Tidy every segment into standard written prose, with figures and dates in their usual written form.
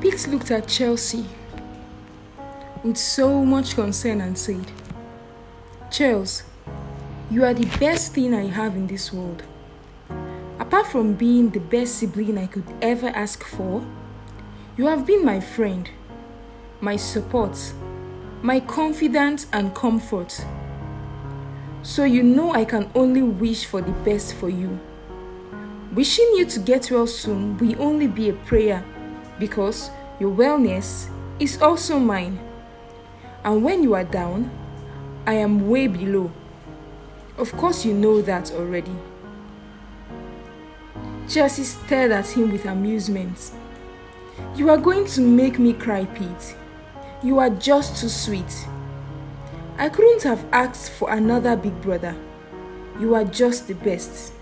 Pete looked at Chelsea with so much concern and said, "Chels, you are the best thing I have in this world. Apart from being the best sibling I could ever ask for, you have been my friend, my support, my confidence and comfort. So you know I can only wish for the best for you. Wishing you to get well soon will only be a prayer because your wellness is also mine. And when you are down, I am way below. Of course you know that already." Chelsea stared at him with amusement. "You are going to make me cry, Pete. You are just too sweet. I couldn't have asked for another big brother. You are just the best."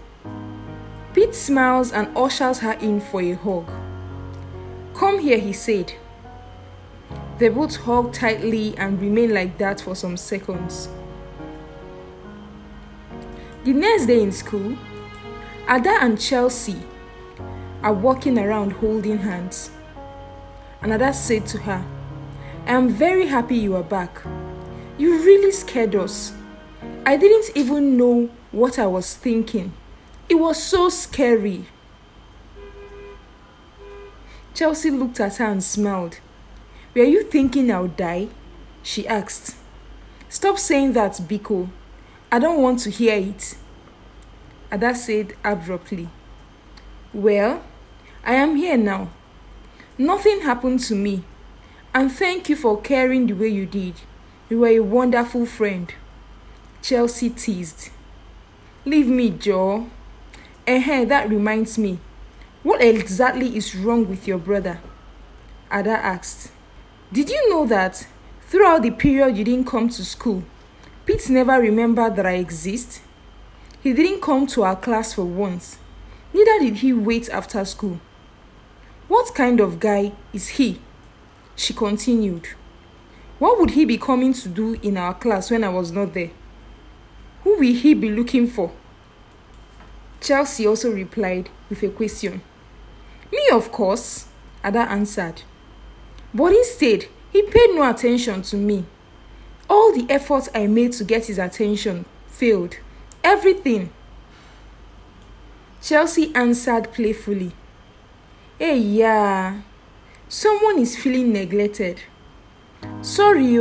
Pete smiles and ushers her in for a hug. "Come here," he said. They both hugged tightly and remained like that for some seconds. The next day in school, Ada and Chelsea are walking around holding hands. And Ada said to her, "I am very happy you are back. You really scared us. I didn't even know what I was thinking. It was so scary." Chelsea looked at her and smiled. "Were you thinking I'll die?" she asked. "Stop saying that, Biko. I don't want to hear it," Ada said abruptly. "Well, I am here now. Nothing happened to me. And thank you for caring the way you did. You were a wonderful friend," Chelsea teased. "Leave me, Joe. That reminds me. What exactly is wrong with your brother?" Ada asked. "Did you know that throughout the period you didn't come to school, Pete never remembered that I exist? He didn't come to our class for once. Neither did he wait after school. What kind of guy is he?" she continued. "What would he be coming to do in our class when I was not there? Who will he be looking for?" Chelsea also replied with a question. "Me, of course," Ada answered. "But instead, he paid no attention to me. All the effort I made to get his attention failed. Everything." Chelsea answered playfully. "Hey, yeah, someone is feeling neglected. Sorry,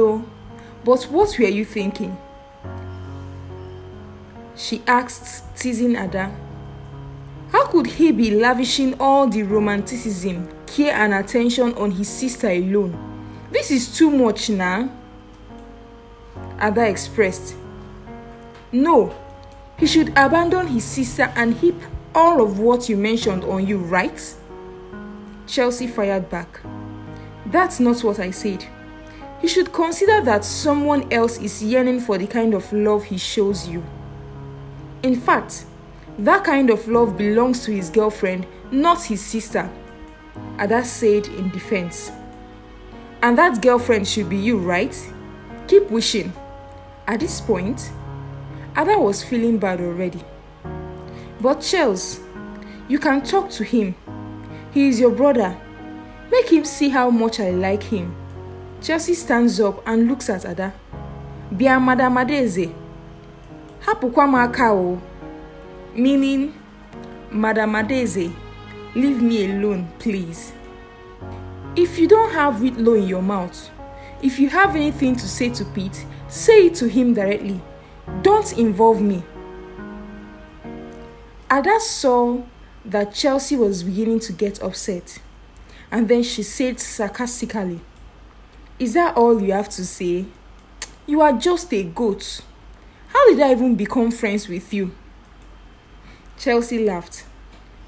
but what were you thinking?" she asked, teasing Ada. How could he be lavishing all the romanticism, care and attention on his sister alone? This is too much now, Ada expressed. "No, he should abandon his sister and heap all of what you mentioned on you, right?" Chelsea fired back. "That's not what I said. He should consider that someone else is yearning for the kind of love he shows you. In fact, that kind of love belongs to his girlfriend, not his sister," Ada said in defense. "And that girlfriend should be you, right? Keep wishing." At this point, Ada was feeling bad already. "But Chels, you can talk to him. He is your brother. Make him see how much I like him." Chelsea stands up and looks at Ada. "Bia Madam Adeze. Hapukwa maka o." Meaning, "Madam Adeze, leave me alone, please. If you don't have Whitlow in your mouth, if you have anything to say to Pete, say it to him directly. Don't involve me." Ada saw that Chelsea was beginning to get upset, and then she said sarcastically, "Is that all you have to say? You are just a goat. How did I even become friends with you?" Chelsea laughed.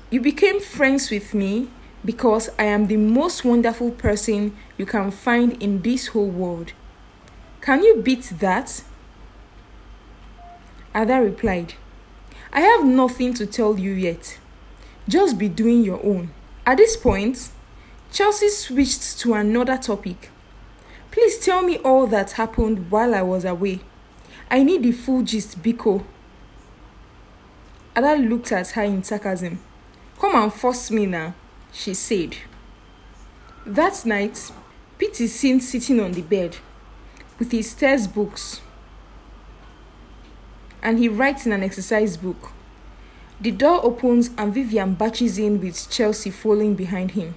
"You became friends with me because I am the most wonderful person you can find in this whole world. Can you beat that?" Ada replied, "I have nothing to tell you yet. Just be doing your own." At this point, Chelsea switched to another topic. "Please tell me all that happened while I was away. I need the full gist, Biko." Ada looked at her in sarcasm. "Come and force me now," she said. That night, Pete is seen sitting on the bed with his test books, and he writes in an exercise book. The door opens and Vivian barges in with Chelsea following behind him.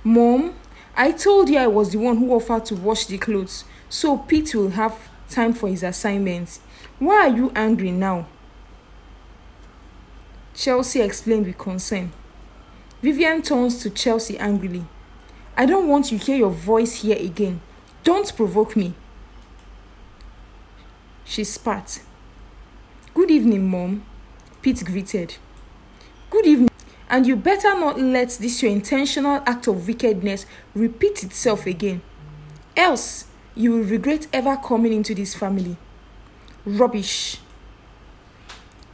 "Mom, I told you I was the one who offered to wash the clothes, so Pete will have time for his assignments. Why are you angry now?" Chelsea explained with concern. Vivian turns to Chelsea angrily. "I don't want to hear your voice here again. Don't provoke me." She spat. "Good evening, Mom," Pete greeted. "Good evening. And you better not let this your intentional act of wickedness repeat itself again. Else, you will regret ever coming into this family." "Rubbish,"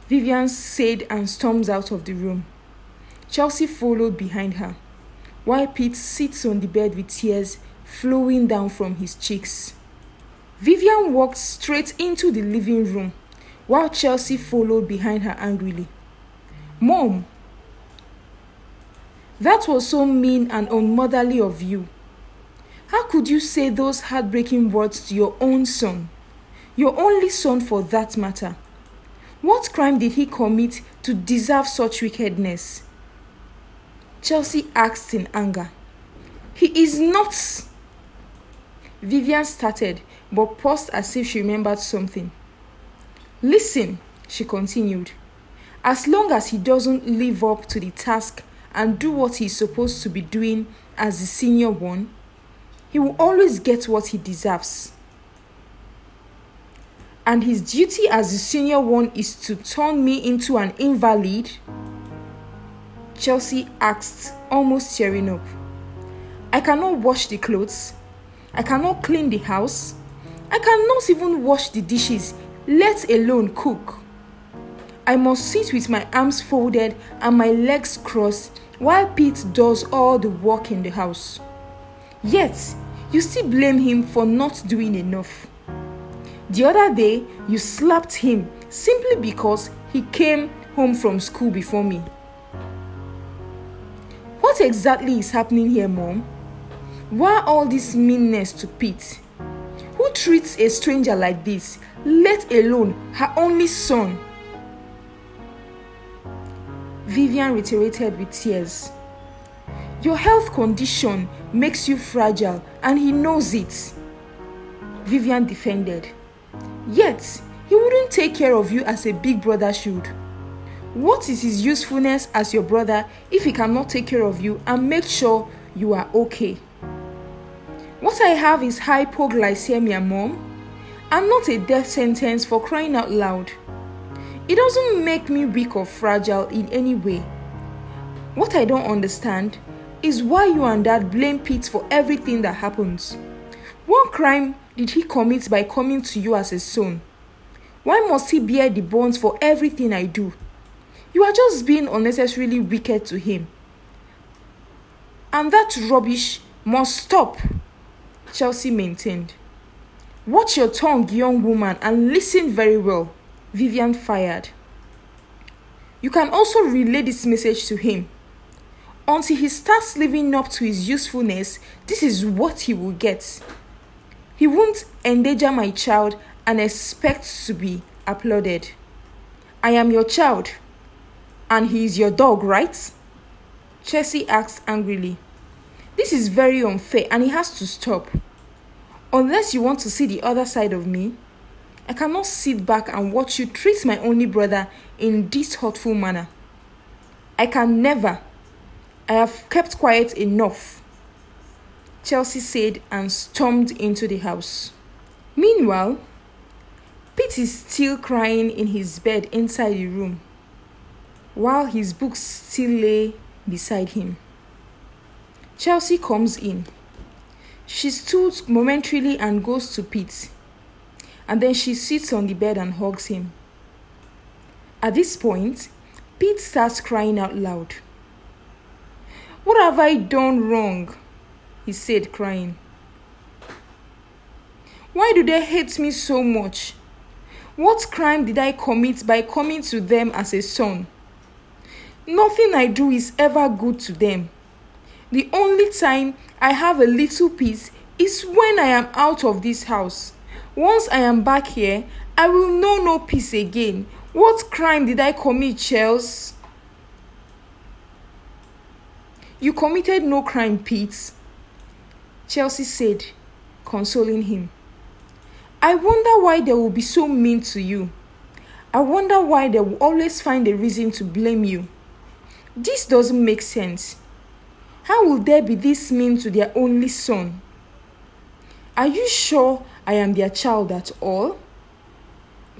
Vivian said and storms out of the room. Chelsea followed behind her, while Pete sits on the bed with tears flowing down from his cheeks. Vivian walked straight into the living room, while Chelsea followed behind her angrily. "Mom, that was so mean and unmotherly of you. How could you say those heartbreaking words to your own son? Your only son for that matter. What crime did he commit to deserve such wickedness?" Chelsea asked in anger. "He is not..." Vivian started, but paused as if she remembered something. "Listen," she continued. "As long as he doesn't live up to the task and do what he's supposed to be doing as the senior one, he will always get what he deserves. And his duty as the senior one is to turn me into an invalid?" Chelsea asked, almost tearing up. "I cannot wash the clothes. I cannot clean the house. I cannot even wash the dishes, let alone cook. I must sit with my arms folded and my legs crossed while Pete does all the work in the house. Yet, you still blame him for not doing enough. The other day, you slapped him simply because he came home from school before me. What exactly is happening here, Mom? Why all this meanness to Pete? Who treats a stranger like this, let alone her only son?" Vivian reiterated with tears. "Your health condition makes you fragile and he knows it," Vivian defended. "Yet, he wouldn't take care of you as a big brother should. What is his usefulness as your brother if he cannot take care of you and make sure you are okay? What I have is hypoglycemia, Mom. I'm not a death sentence, for crying out loud. It doesn't make me weak or fragile in any way. What I don't understand is why you and Dad blame Pete for everything that happens. What crime did he commit by coming to you as a son? Why must he bear the bonds for everything I do? You are just being unnecessarily wicked to him. And that rubbish must stop," Chelsea maintained. "Watch your tongue, young woman, and listen very well," Vivian fired. "You can also relay this message to him. Until he starts living up to his usefulness, this is what he will get. He won't endanger my child and expect to be applauded. I am your child, and he is your dog, right?" Chelsea asked angrily. "This is very unfair and it has to stop. Unless you want to see the other side of me, I cannot sit back and watch you treat my only brother in this hurtful manner. I can never. I have kept quiet enough," Chelsea said and stormed into the house. Meanwhile, Pete is still crying in his bed inside the room, while his books still lay beside him. Chelsea comes in. She stood momentarily and goes to Pete, and then she sits on the bed and hugs him. At this point, Pete starts crying out loud. "What have I done wrong?" he said, crying. "Why do they hate me so much? What crime did I commit by coming to them as a son? Nothing I do is ever good to them. The only time I have a little peace is when I am out of this house. Once I am back here, I will know no peace again. What crime did I commit, Chels? You committed no crime, Pete, Chelsea said, consoling him. I wonder why they will be so mean to you. I wonder why they will always find a reason to blame you. This doesn't make sense. How will they be this mean to their only son? Are you sure I am their child at all?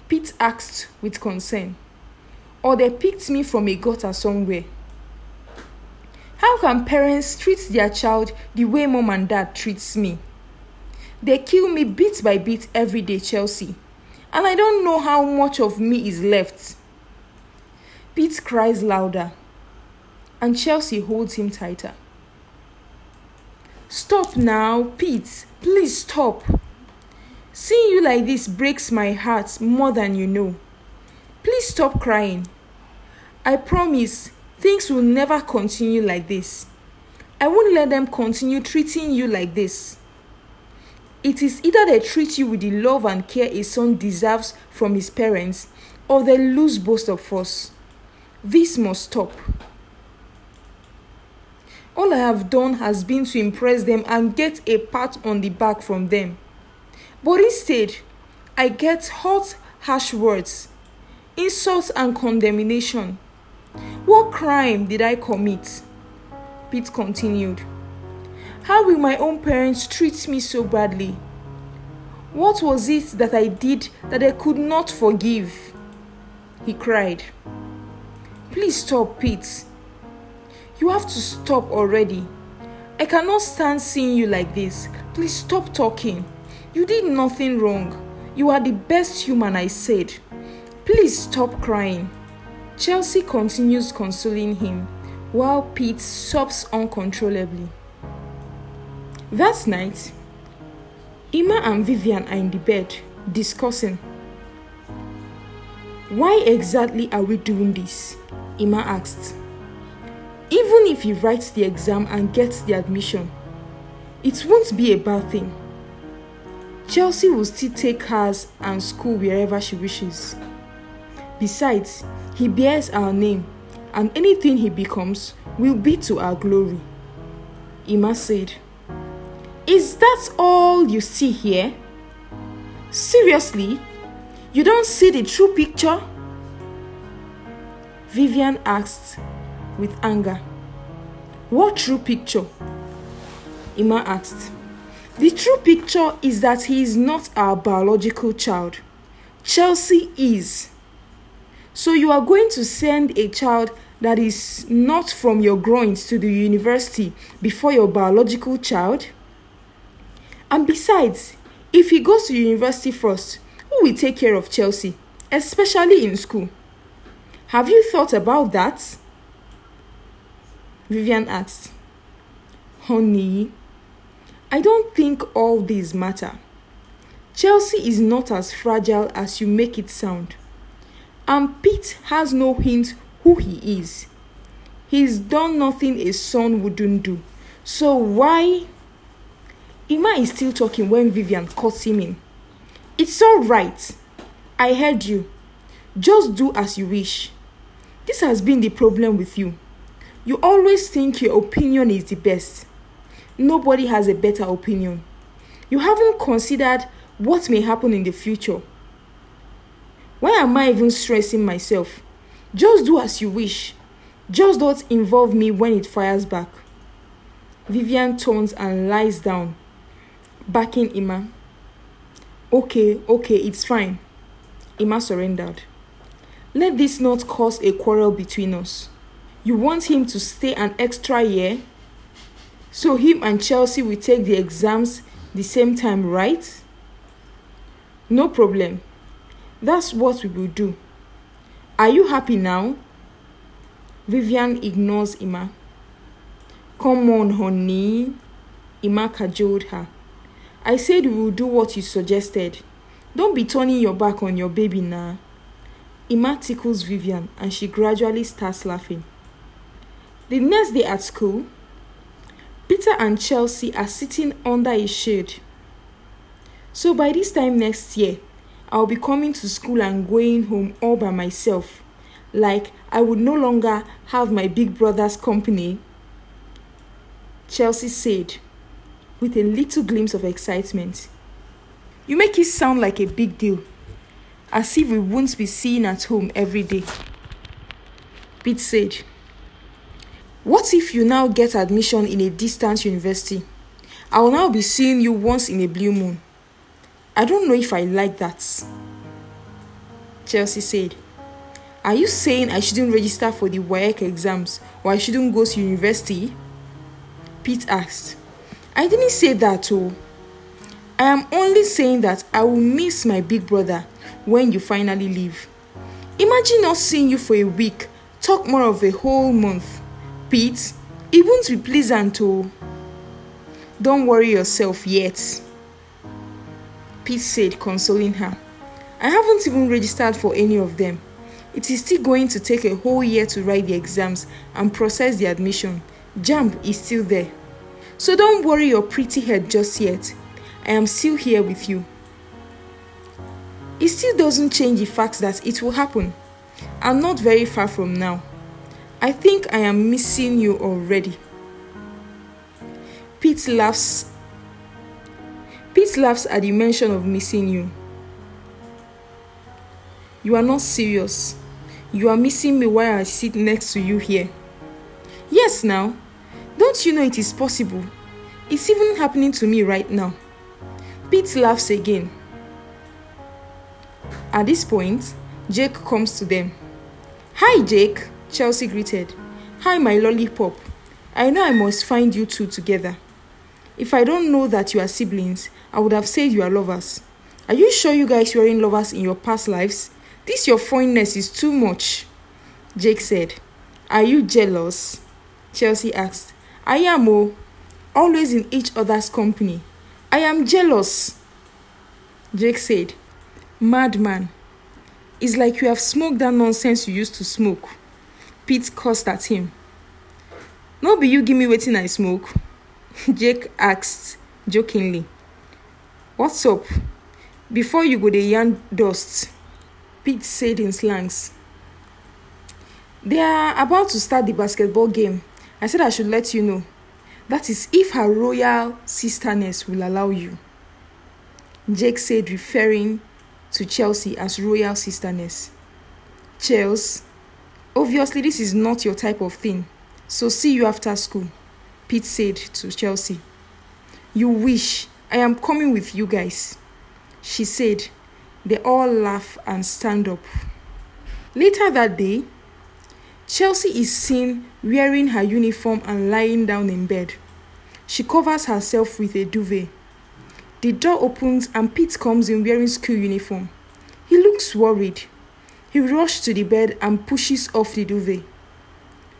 Pete asked with concern. Or they picked me from a gutter somewhere. How can parents treat their child the way mom and dad treats me? They kill me bit by bit every day, Chelsea. And I don't know how much of me is left. Pete cries louder. And Chelsea holds him tighter. Stop now, Pete. Please stop. Seeing you like this breaks my heart more than you know. Please stop crying. I promise things will never continue like this. I won't let them continue treating you like this. It is either they treat you with the love and care a son deserves from his parents, or they lose both of us. This must stop. All I have done has been to impress them and get a pat on the back from them. But instead, I get hot, harsh words, insults and condemnation. What crime did I commit? Pete continued. How will my own parents treat me so badly? What was it that I did that I could not forgive? He cried. Please stop, Pete. You have to stop already. I cannot stand seeing you like this. Please stop talking. You did nothing wrong. You are the best human, I said. Please stop crying. Chelsea continues consoling him, while Pete sobs uncontrollably. That night, Emma and Vivian are in the bed, discussing. Why exactly are we doing this? Emma asked. Even if he writes the exam and gets the admission, it won't be a bad thing. Chelsea will still take hers and school wherever she wishes. Besides, he bears our name, and anything he becomes will be to our glory. Emma said, Is that all you see here? Seriously? You don't see the true picture? Vivian asked with anger. What true picture? Emma asked. The true picture is that he is not our biological child. Chelsea is. So you are going to send a child that is not from your groins to the university before your biological child? And besides, if he goes to university first, who will take care of Chelsea, especially in school? Have you thought about that? Vivian asked. Honey, I don't think all these matter. Chelsea is not as fragile as you make it sound. And Pete has no hint who he is. He's done nothing a son wouldn't do. So why? Emma is still talking when Vivian cuts him in. It's all right. I heard you. Just do as you wish. This has been the problem with you. You always think your opinion is the best. Nobody has a better opinion. You haven't considered what may happen in the future. Why am I even stressing myself? Just do as you wish. Just don't involve me when it fires back. Vivian turns and lies down, backing Emma. Okay, it's fine. Emma surrendered. Let this not cause a quarrel between us. You want him to stay an extra year? So him and Chelsea will take the exams the same time, right? No problem. That's what we will do. Are you happy now? Vivian ignores Emma. Come on, honey. Emma cajoled her. I said we will do what you suggested. Don't be turning your back on your baby now. Emma tickles Vivian and she gradually starts laughing. The next day at school, Peter and Chelsea are sitting under a shade. So by this time next year, I'll be coming to school and going home all by myself. Like I would no longer have my big brother's company, Chelsea said, with a little glimpse of excitement. You make it sound like a big deal, as if we won't be seen at home every day. Pete said, what if you now get admission in a distant university? I will now be seeing you once in a blue moon. I don't know if I like that. Chelsea said, are you saying I shouldn't register for the WAEC exams or I shouldn't go to university? Pete asked. I didn't say that, oh. I am only saying that I will miss my big brother when you finally leave. Imagine not seeing you for a week, talk more of a whole month. Pete, it won't be pleasant, oh. Don't worry yourself yet, Pete said, consoling her. I haven't even registered for any of them. It is still going to take a whole year to write the exams and process the admission. JAMB is still there. So don't worry your pretty head just yet. I am still here with you. It still doesn't change the fact that it will happen. I'm not very far from now. I think I am missing you already. Pete laughs at the mention of missing you. You are not serious. You are missing me while I sit next to you here. Yes, now. Don't you know it is possible? It's even happening to me right now. Pete laughs again. At this point, Jake comes to them. Hi, Jake, Chelsea greeted. Hi, my lollipop. I know I must find you two together. If I don't know that you are siblings, I would have said you are lovers. Are you sure you guys weren't lovers in your past lives? This your fondness is too much, Jake said. Are you jealous? Chelsea asked. I am, oh. Always in each other's company. I am jealous, Jake said. Madman. It's like you have smoked that nonsense you used to smoke. Pete cursed at him. No be you give me wetin I smoke? Jake asked jokingly. What's up? Before you go dey yarn dust, Pete said in slangs. They are about to start the basketball game. I said I should let you know. That is if her royal sisterness will allow you, Jake said, referring to Chelsea as royal sisterness. Chelsea, obviously this is not your type of thing, so see you after school, Pete said to Chelsea. You wish. I am coming with you guys, she said. They all laugh and stand up. Later that day, Chelsea is seen wearing her uniform and lying down in bed. She covers herself with a duvet. The door opens and Pete comes in wearing school uniform. He looks worried. He rushes to the bed and pushes off the duvet.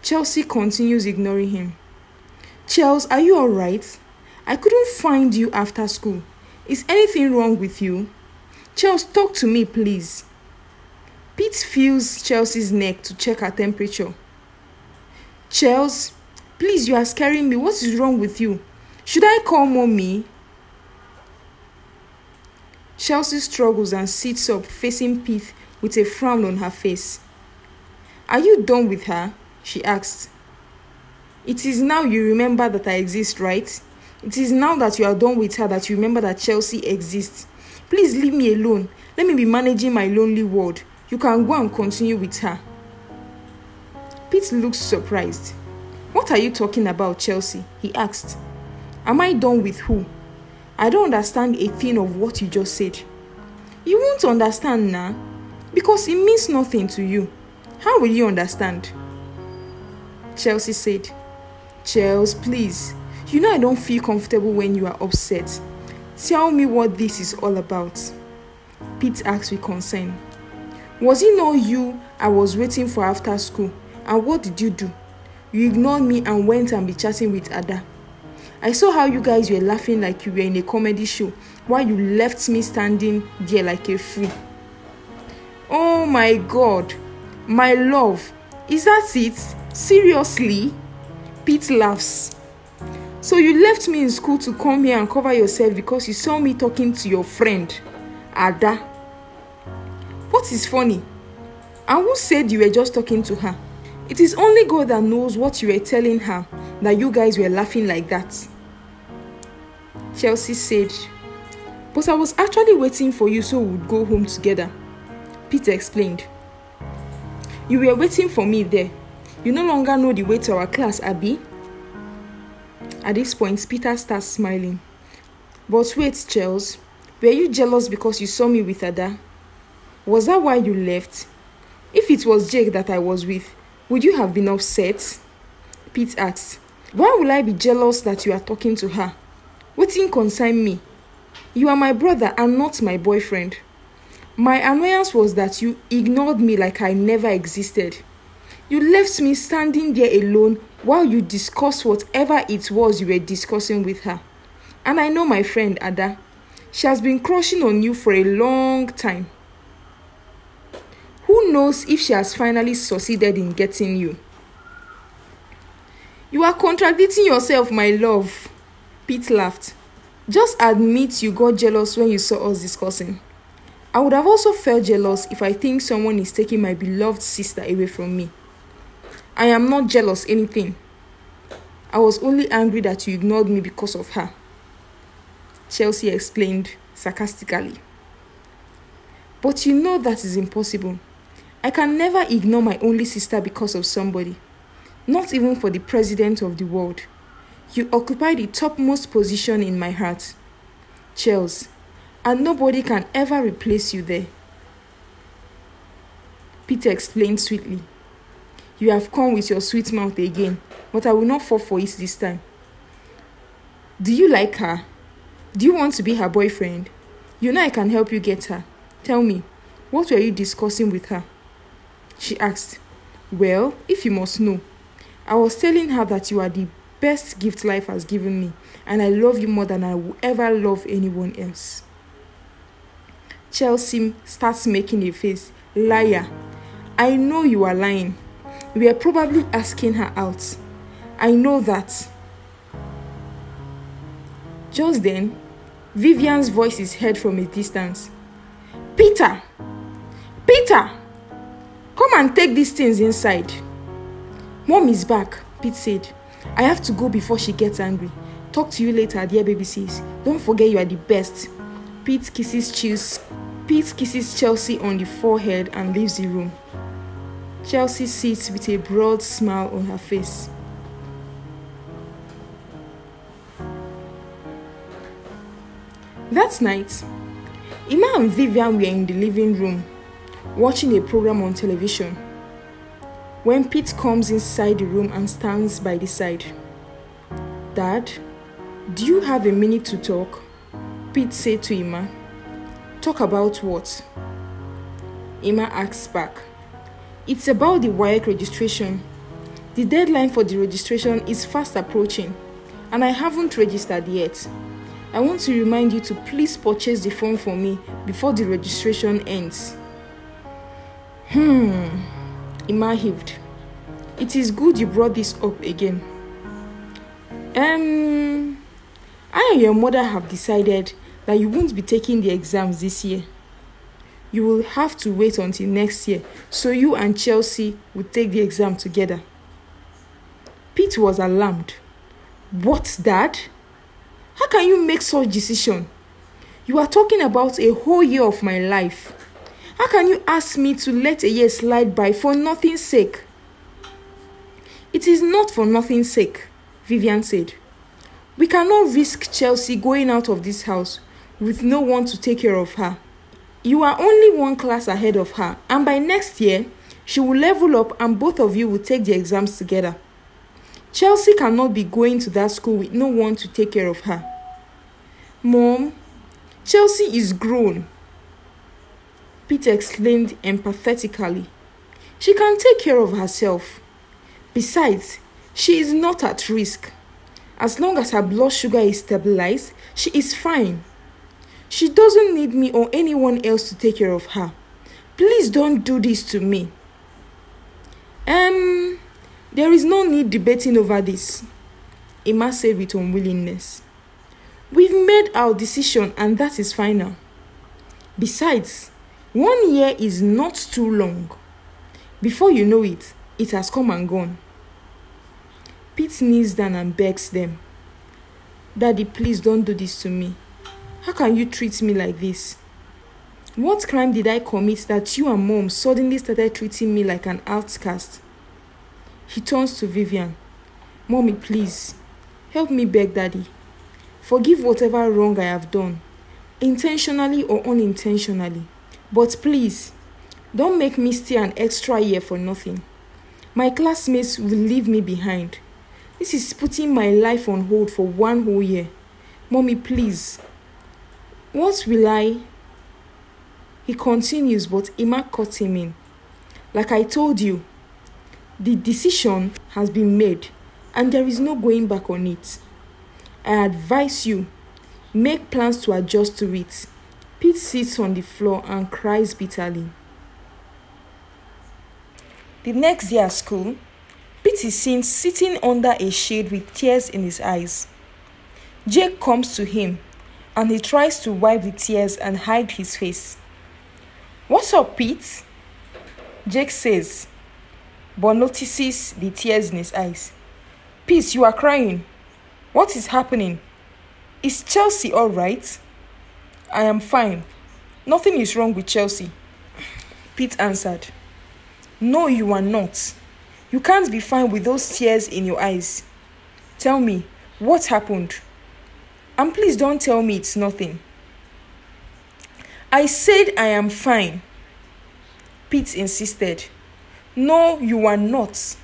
Chelsea continues ignoring him. Chelsea, are you alright? I couldn't find you after school. Is anything wrong with you? Chelsea, talk to me, please. Pete feels Chelsea's neck to check her temperature. Chelsea, please, you are scaring me. What is wrong with you? Should I call mommy? Chelsea struggles and sits up, facing Pete with a frown on her face. Are you done with her? She asked. It is now you remember that I exist, right? It is now that you are done with her that you remember that Chelsea exists. Please leave me alone. Let me be managing my lonely world. You can go and continue with her. Pete looks surprised. What are you talking about, Chelsea? He asked. Am I done with who? I don't understand a thing of what you just said. You won't understand now, because it means nothing to you. How will you understand? Chelsea said. Chelsea, please. You know I don't feel comfortable when you are upset. Tell me what this is all about. Pete asked with concern. Was it not you I was waiting for after school? And what did you do? You ignored me and went and be chatting with Ada. I saw how you guys were laughing like you were in a comedy show while you left me standing there like a fool. Oh my God. My love. Is that it? Seriously? Pete laughs. So you left me in school to come here and cover yourself because you saw me talking to your friend, Ada. What is funny? And who said you were just talking to her? It is only God that knows what you were telling her, that you guys were laughing like that. Chelsea said, but I was actually waiting for you so we would go home together. Peter explained. You were waiting for me there. You no longer know the way to our class, Abby. At this point, Peter starts smiling. But wait, Chels, were you jealous because you saw me with Ada? Was that why you left? If it was Jake that I was with, would you have been upset? Pete asked. Why will I be jealous that you are talking to her? Wetin concern me? You are my brother and not my boyfriend. My annoyance was that you ignored me like I never existed. You left me standing there alone while you discussed whatever it was you were discussing with her. And I know my friend Ada. She has been crushing on you for a long time. Who knows if she has finally succeeded in getting you? You are contradicting yourself, my love. Pete laughed. Just admit you got jealous when you saw us discussing. I would have also felt jealous if I think someone is taking my beloved sister away from me. I am not jealous anything. I was only angry that you ignored me because of her. Chelsea explained sarcastically. But you know that is impossible. I can never ignore my only sister because of somebody. Not even for the president of the world. You occupy the topmost position in my heart, Chels, and nobody can ever replace you there. Peter explained sweetly. You have come with your sweet mouth again, but I will not fall for it this time. Do you like her? Do you want to be her boyfriend? You know I can help you get her. Tell me, what were you discussing with her? She asked. Well, if you must know, I was telling her that you are the best gift life has given me, and I love you more than I will ever love anyone else. Chelsea starts making a face. Liar. I know you are lying. We are probably asking her out. I know that. Just then, Vivian's voice is heard from a distance. Peter! Peter! Come and take these things inside. Mom is back, Pete said. I have to go before she gets angry. Talk to you later, dear baby sis. Don't forget you are the best. Pete kisses Chelsea on the forehead and leaves the room. Chelsea sits with a broad smile on her face. That night, Emma and Vivian were in the living room, watching a program on television, when Pete comes inside the room and stands by the side. Dad, do you have a minute to talk? Pete said to Emma. Talk about what? Emma asks back. It's about the WAEC registration. The deadline for the registration is fast approaching, and I haven't registered yet. I want to remind you to please purchase the form for me before the registration ends. Emma heaved. It is good you brought this up again. I and your mother have decided that you won't be taking the exams this year. You will have to wait until next year so you and Chelsea will take the exam together. Pete was alarmed. What, Dad? How can you make such decision? You are talking about a whole year of my life. How can you ask me to let a year slide by for nothing's sake? It is not for nothing's sake, Vivian said. We cannot risk Chelsea going out of this house with no one to take care of her. You are only one class ahead of her, and by next year, she will level up and both of you will take the exams together. Chelsea cannot be going to that school with no one to take care of her. Mom, Chelsea is grown, Peter exclaimed empathetically. She can take care of herself. Besides, she is not at risk. As long as her blood sugar is stabilized, she is fine. She doesn't need me or anyone else to take care of her. Please don't do this to me. There is no need debating over this. Emma said with unwillingness. We've made our decision and that is final. Besides, 1 year is not too long. Before you know it, it has come and gone. Pete kneels down and begs them. Daddy, please don't do this to me. How can you treat me like this? What crime did I commit that you and Mom suddenly started treating me like an outcast? He turns to Vivian. Mommy, please, help me beg Daddy. Forgive whatever wrong I have done, intentionally or unintentionally. But please, don't make me stay an extra year for nothing. My classmates will leave me behind. This is putting my life on hold for 1 whole year. Mommy, please. What will I? He continues, but Emma cut him in. Like I told you, the decision has been made and there is no going back on it. I advise you, make plans to adjust to it. Pete sits on the floor and cries bitterly. The next day at school, Pete is seen sitting under a shade with tears in his eyes. Jake comes to him and he tries to wipe the tears and hide his face. What's up, Pete? Jake says, but notices the tears in his eyes. Pete, you are crying. What is happening? Is Chelsea all right? I am fine. Nothing is wrong with Chelsea. Pete answered. No, you are not. You can't be fine with those tears in your eyes. Tell me, what happened? And please don't tell me it's nothing. I said I am fine. Pete insisted. No, you are not.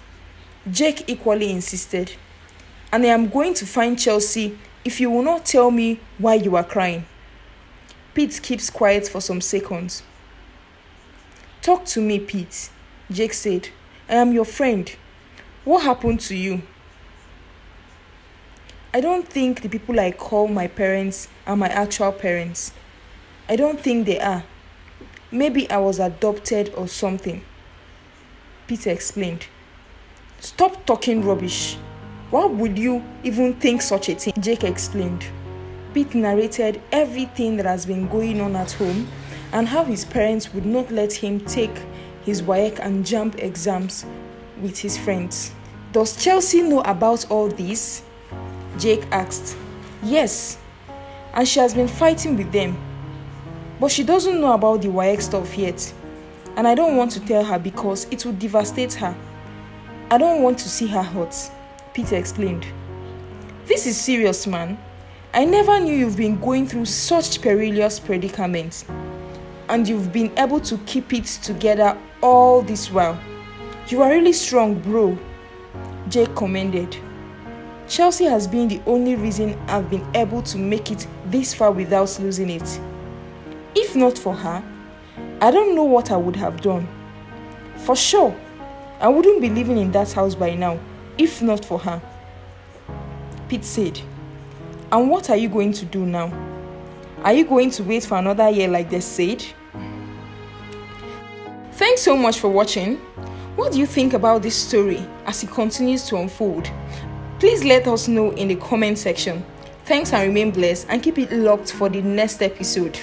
Jake equally insisted. And I am going to find Chelsea if you will not tell me why you are crying. Pete keeps quiet for some seconds. Talk to me, Pete, Jake said. I am your friend. What happened to you? I don't think the people I call my parents are my actual parents. I don't think they are. Maybe I was adopted or something. Peter explained. Stop talking rubbish. Why would you even think such a thing? Jake explained. Pete narrated everything that has been going on at home and how his parents would not let him take his WAEC and JAMB exams with his friends. Does Chelsea know about all this? Jake asked. Yes, and she has been fighting with them. But she doesn't know about the WAEC stuff yet. And I don't want to tell her because it would devastate her. I don't want to see her hurt, Peter explained. This is serious, man. I never knew you've been going through such perilous predicaments. And you've been able to keep it together all this while. You are really strong, bro, Jake commended. Chelsea has been the only reason I've been able to make it this far without losing it. If not for her, I don't know what I would have done. For sure, I wouldn't be living in that house by now, if not for her. Pete said, and what are you going to do now? Are you going to wait for another year like they said? Thanks so much for watching. What do you think about this story as it continues to unfold? Please let us know in the comment section. Thanks and remain blessed and keep it locked for the next episode.